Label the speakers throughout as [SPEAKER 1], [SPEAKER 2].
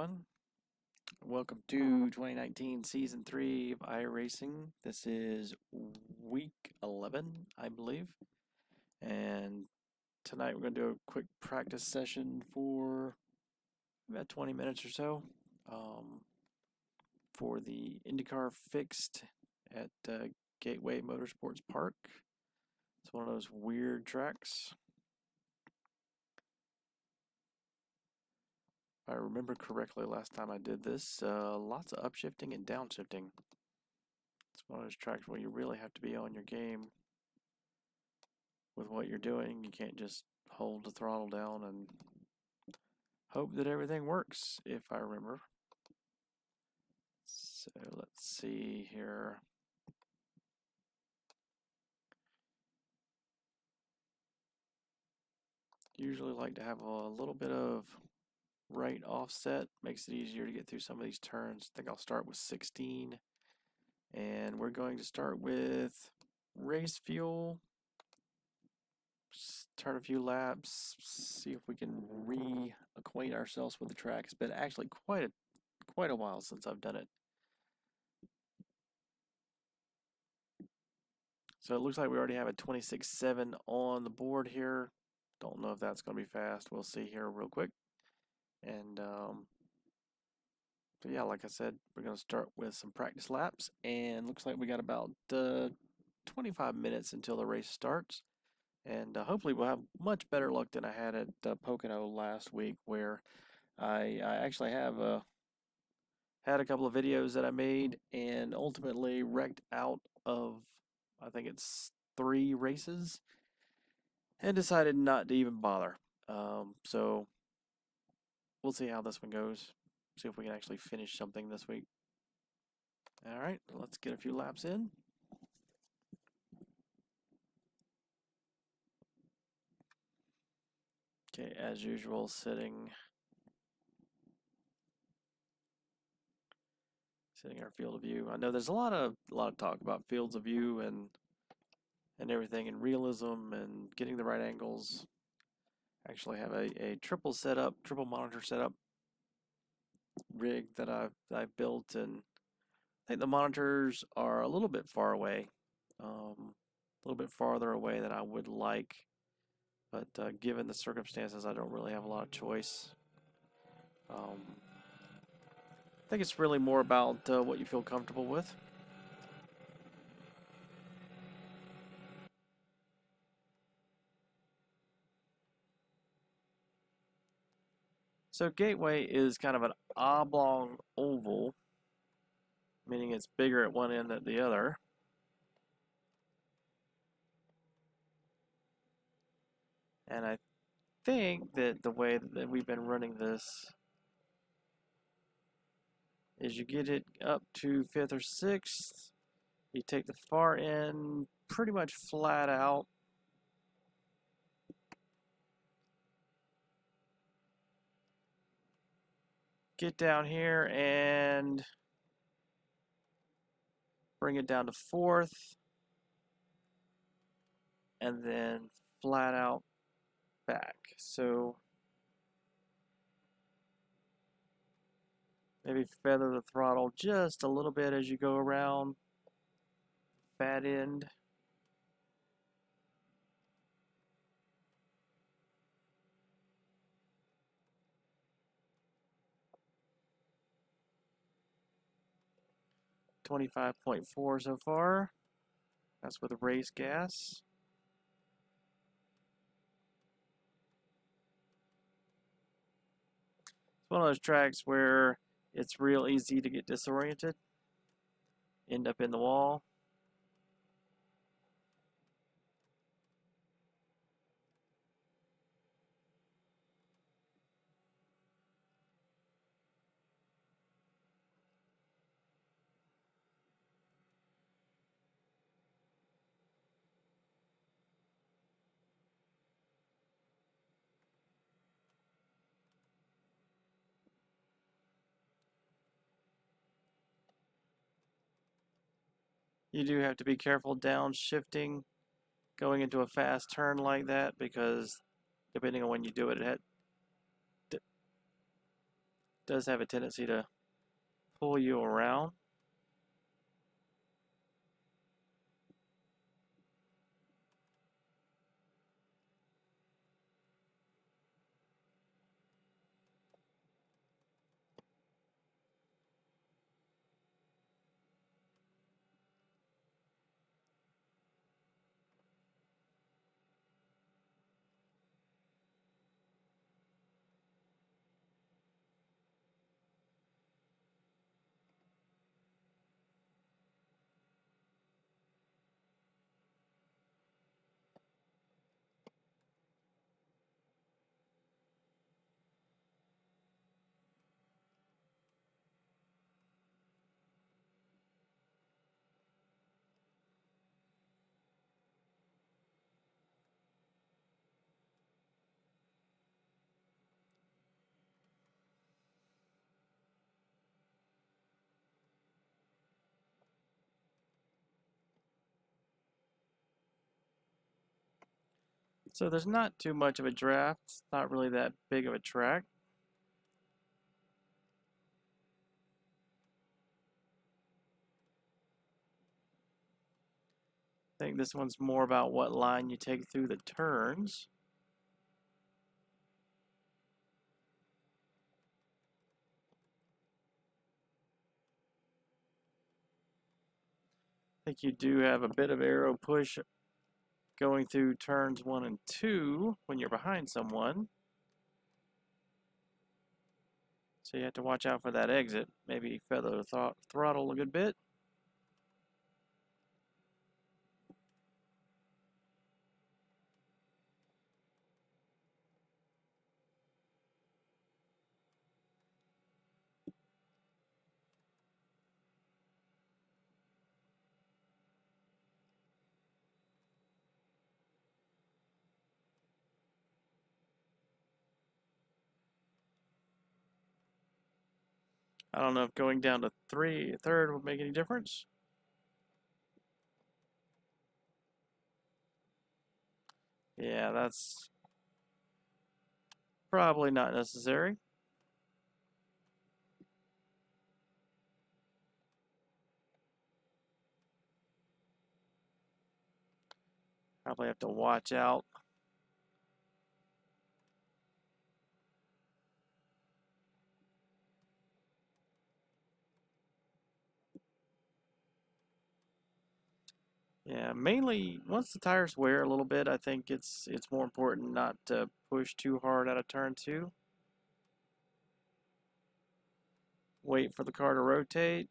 [SPEAKER 1] everyone. Welcome to 2019 Season 3 of Iracing. This is week 11, I believe. And tonight we're going to do a quick practice session for about 20 minutes or so for the Indycar Fixed at Gateway Motorsports Park. It's one of those weird tracks. If I remember correctly, last time I did this, lots of upshifting and downshifting. It's one of those tracks where you really have to be on your game with what you're doing. You can't just hold the throttle down and hope that everything works, if I remember. So let's see here. Usually like to have a little bit of right offset. Makes it easier to get through some of these turns. I think I'll start with 16. And we're going to start with race fuel. Just turn a few laps, see if we can reacquaint ourselves with the track. It's been actually quite a while since I've done it. So it looks like we already have a 26.7 on the board here. Don't know if that's going to be fast. We'll see here real quick. And so yeah, like I said, we're going to start with some practice laps. And looks like we got about 25 minutes until the race starts. And hopefully we'll have much better luck than I had at Pocono last week, where I actually have had a couple of videos that I made and ultimately wrecked out of, I think it's 3 races, and decided not to even bother. So we'll see how this one goes. See if we can actually finish something this week. All right, let's get a few laps in. Okay, as usual, sitting our field of view. I know there's a lot of talk about fields of view and everything, and realism and getting the right angles. I actually have a triple monitor setup rig that I've built, and I think the monitors are a little bit far away, a little bit farther away than I would like, but given the circumstances, I don't really have a lot of choice. I think it's really more about what you feel comfortable with. So Gateway is kind of an oblong oval, meaning it's bigger at one end than the other. And I think that the way that we've been running this is you get it up to 5th or 6th, you take the far end pretty much flat out, get down here and bring it down to 4th, and then flat out back. So maybe feather the throttle just a little bit as you go around fat end. .4 so far. That's with race gas. It's one of those tracks where it's real easy to get disoriented, end up in the wall. You do have to be careful downshifting going into a fast turn like that, because depending on when you do it, does have a tendency to pull you around. So there's not too much of a draft. It's not really that big of a track. I think this one's more about what line you take through the turns. I think you do have a bit of aero push going through turns 1 and 2 when you're behind someone. So you have to watch out for that exit. Maybe feather the throttle a good bit. I don't know if going down to third would make any difference. Yeah, that's probably not necessary. Probably have to watch out. Yeah, mainly once the tires wear a little bit, I think it's more important not to push too hard out of turn 2. Wait for the car to rotate,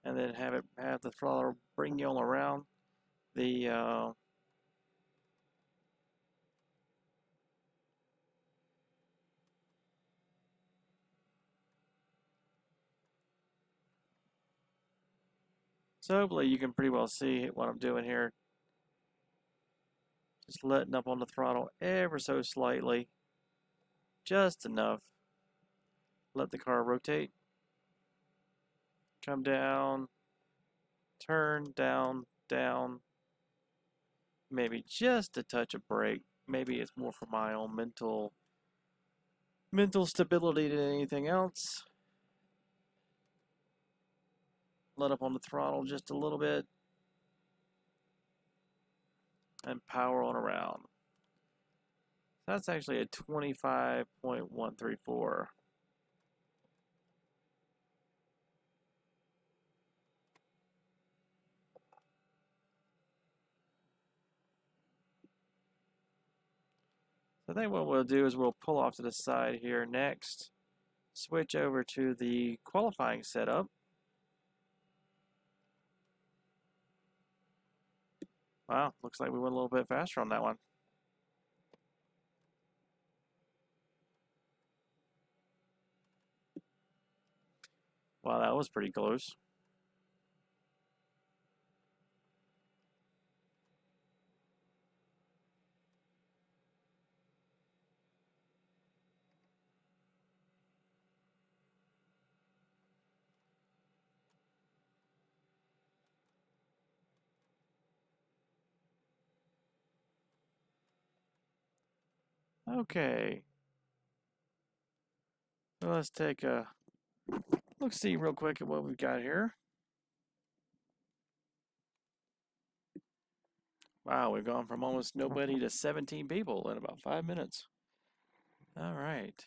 [SPEAKER 1] and then have the throttle bring you all around. The so hopefully you can pretty well see what I'm doing here. Just letting up on the throttle ever so slightly, just enough. Let the car rotate. Come down, turn, down, down. Maybe just a touch of brake. Maybe it's more for my own mental stability than anything else. Let up on the throttle just a little bit and power on around. That's actually a 25.134. So I think what we'll do is we'll pull off to the side here next, switch over to the qualifying setup. Wow, looks like we went a little bit faster on that one. Wow, that was pretty close. Okay, Well, let's take a look-see real quick at what we've got here. Wow, we've gone from almost nobody to 17 people in about 5 minutes. All right.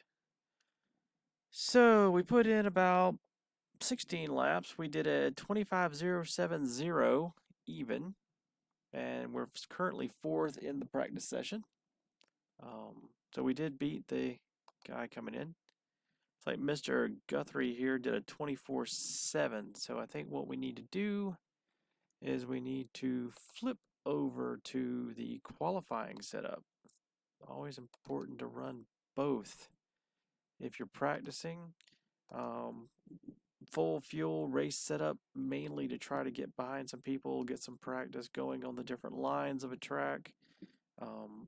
[SPEAKER 1] So we put in about 16 laps. We did a 25.070 even, and we're currently fourth in the practice session. So we did beat the guy coming in. It's like Mr. Guthrie here did a 24.7. So I think what we need to do is we need to flip over to the qualifying setup. Always important to run both. If you're practicing, full fuel race setup mainly to try to get behind some people, get some practice going on the different lines of a track.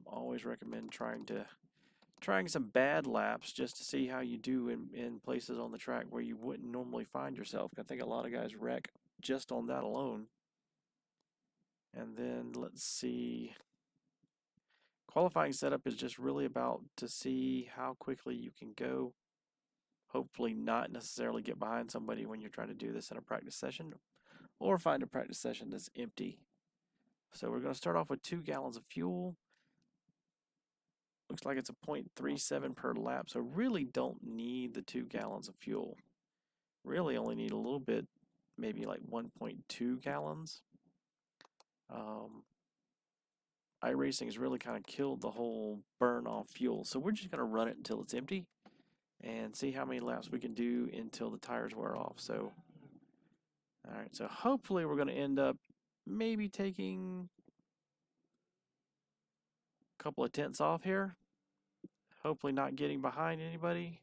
[SPEAKER 1] Always recommend trying some bad laps just to see how you do in places on the track where you wouldn't normally find yourself. I think a lot of guys wreck just on that alone. And then let's see. Qualifying setup is just really about to see how quickly you can go. Hopefully not necessarily get behind somebody when you're trying to do this in a practice session, or find a practice session that's empty. So we're going to start off with 2 gallons of fuel. Looks like it's a 0.37 per lap, so really don't need the 2 gallons of fuel. Really only need a little bit, maybe like 1.2 gallons. Iracing has really kind of killed the whole burn off fuel, so we're just going to run it until it's empty and see how many laps we can do until the tires wear off. So, all right, so hopefully we're going to end up maybe taking a couple of tenths off here. Hopefully not getting behind anybody.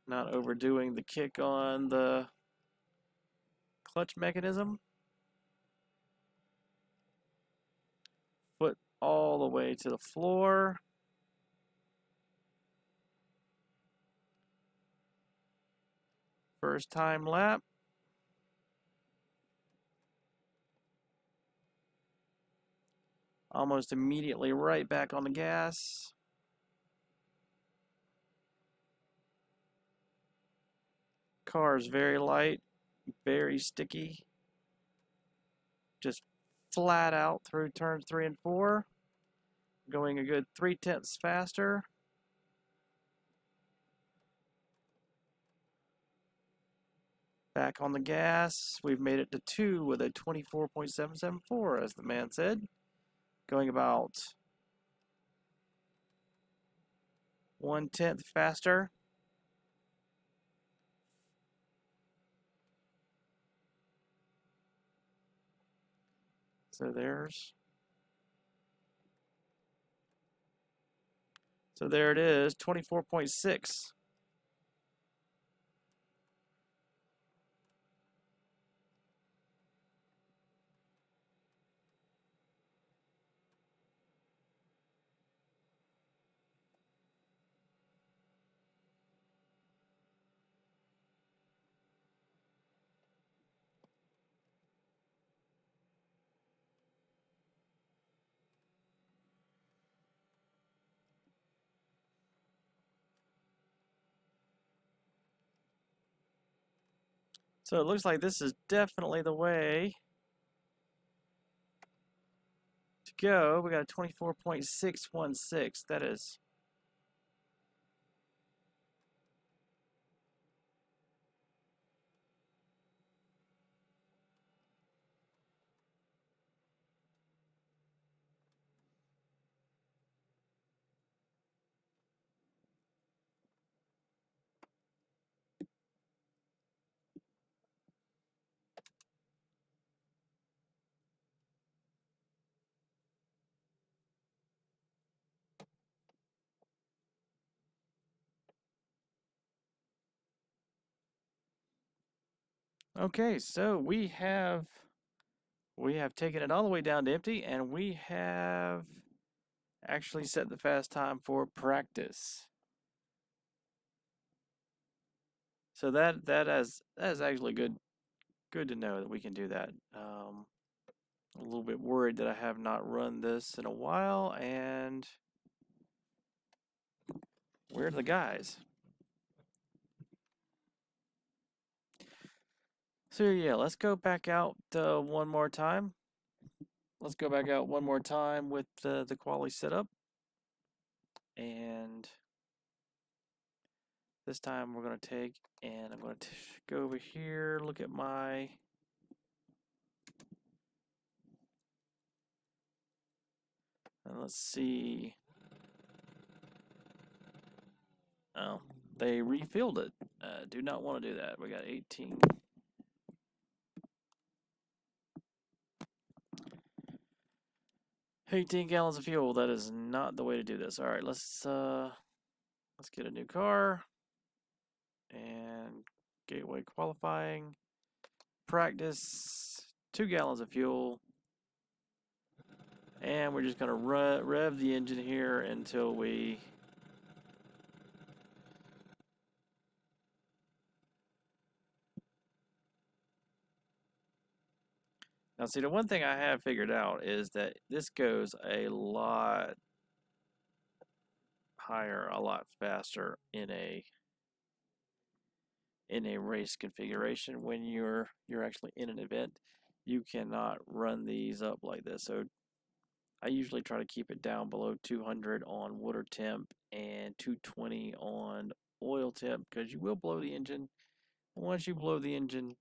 [SPEAKER 1] Not overdoing the kick on the clutch mechanism. Foot all the way to the floor. First time lap. Almost immediately right back on the gas. Car is very light, very sticky. Just flat out through turns 3 and 4. Going a good 3/10 faster. Back on the gas. We've made it to 2 with a 24.774, as the man said. Going about 1/10 faster. So there it is, 24.6. So it looks like this is definitely the way to go. We got a 24.616. That is okay. So we have taken it all the way down to empty, and we have actually set the fast time for practice. So that is actually good to know that we can do that. a little bit worried that I have not run this in a while, and where are the guys? So yeah, let's go back out one more time. Let's go back out one more time with the quali setup. And this time we're going to take, and I'm going to go over here, look at my and let's see. Oh, they refilled it. Do not want to do that. We got 18. 18 gallons of fuel. That is not the way to do this. All right, let's get a new car and gateway qualifying. Practice 2 gallons of fuel. And we're just going to rev the engine here until we now see, the one thing I have figured out is that this goes a lot higher, a lot faster in a race configuration. When you're actually in an event, you cannot run these up like this. So I usually try to keep it down below 200 on water temp and 220 on oil temp, because you will blow the engine. And once you blow the engine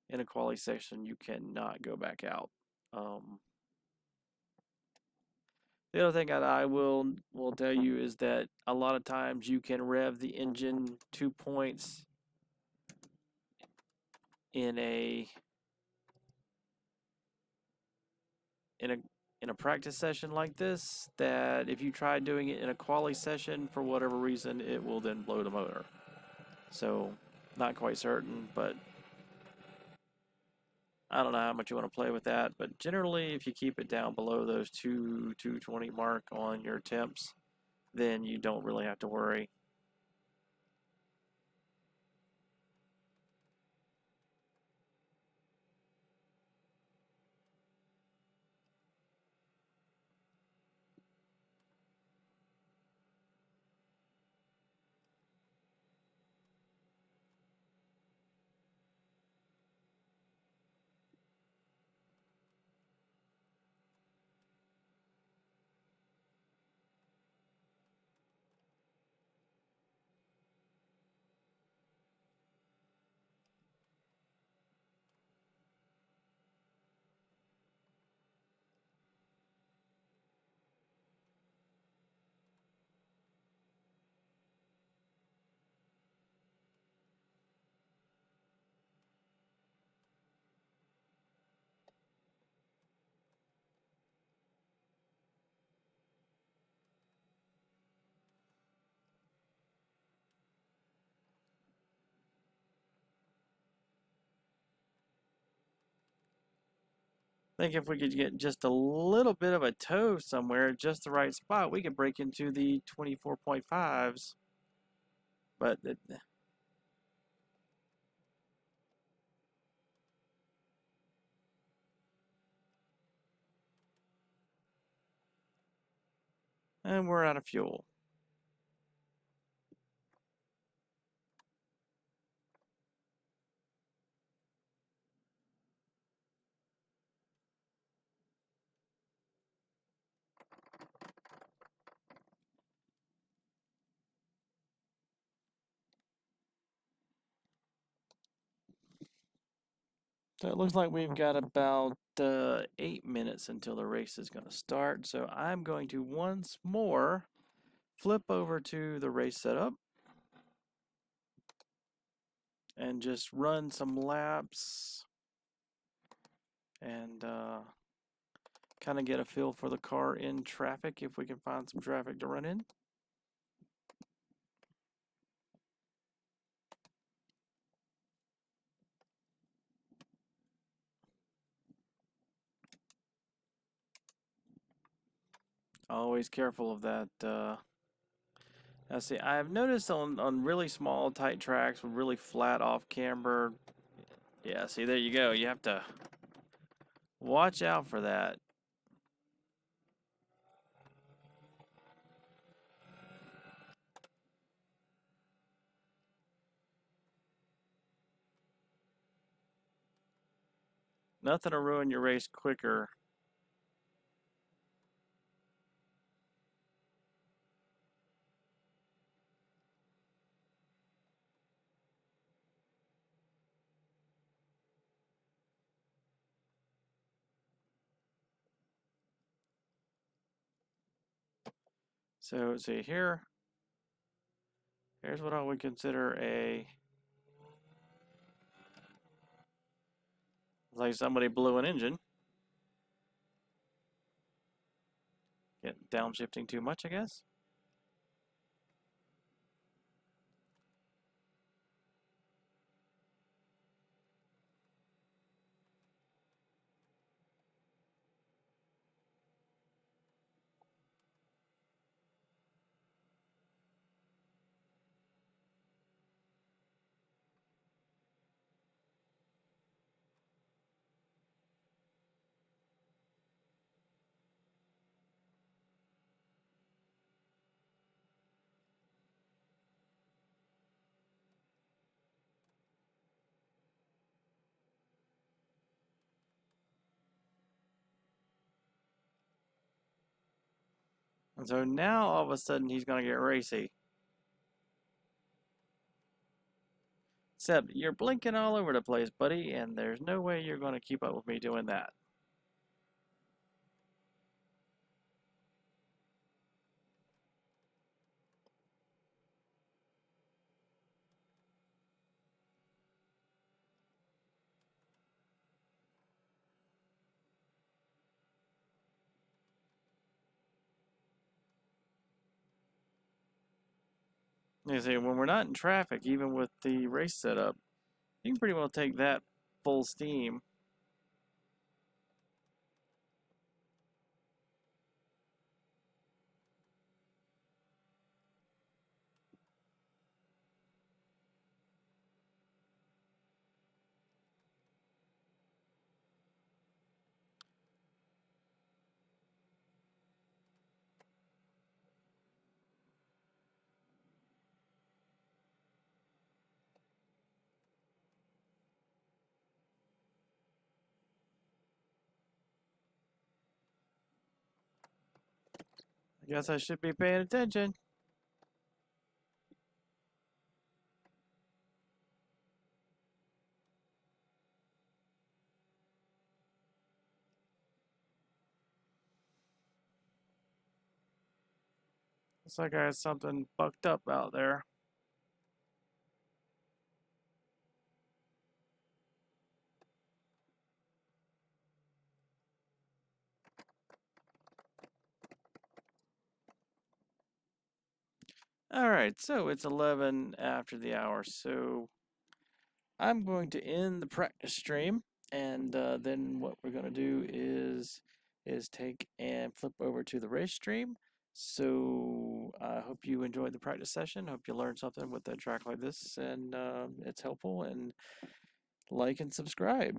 [SPEAKER 1] in a quali section, you cannot go back out. The other thing that I will tell you is that a lot of times you can rev the engine 2 points in a practice session like this, that if you try doing it in a quali session for whatever reason, it will then blow the motor. So not quite certain, but I don't know how much you want to play with that. But generally, if you keep it down below those 220 mark on your temps, then you don't really have to worry. I think if we could get just a little bit of a toe somewhere, just the right spot, we could break into the 24.5s. But and we're out of fuel. So it looks like we've got about 8 minutes until the race is going to start. So I'm going to once more flip over to the race setup and just run some laps and kind of get a feel for the car in traffic, if we can find some traffic to run in. Always careful of that. Now see, I've noticed on really small, tight tracks with really flat off camber. Yeah, see, there you go. You have to Watch out for that. Nothing to ruin your race quicker. So see here. Here's what I would consider like somebody blew an engine. Get downshifting too much, I guess. And so now all of a sudden he's going to get racy. Except you're blinking all over the place, buddy, and there's no way you're going to keep up with me doing that. You see, when we're not in traffic, even with the race setup, you can pretty well take that full steam. I guess I should be paying attention. Looks like I had something bucked up out there. Alright, so it's 11 after the hour, so I'm going to end the practice stream, and then what we're going to do is take and flip over to the race stream. So I hope you enjoyed the practice session. Hope you learned something with a track like this, and it's helpful. And like and subscribe.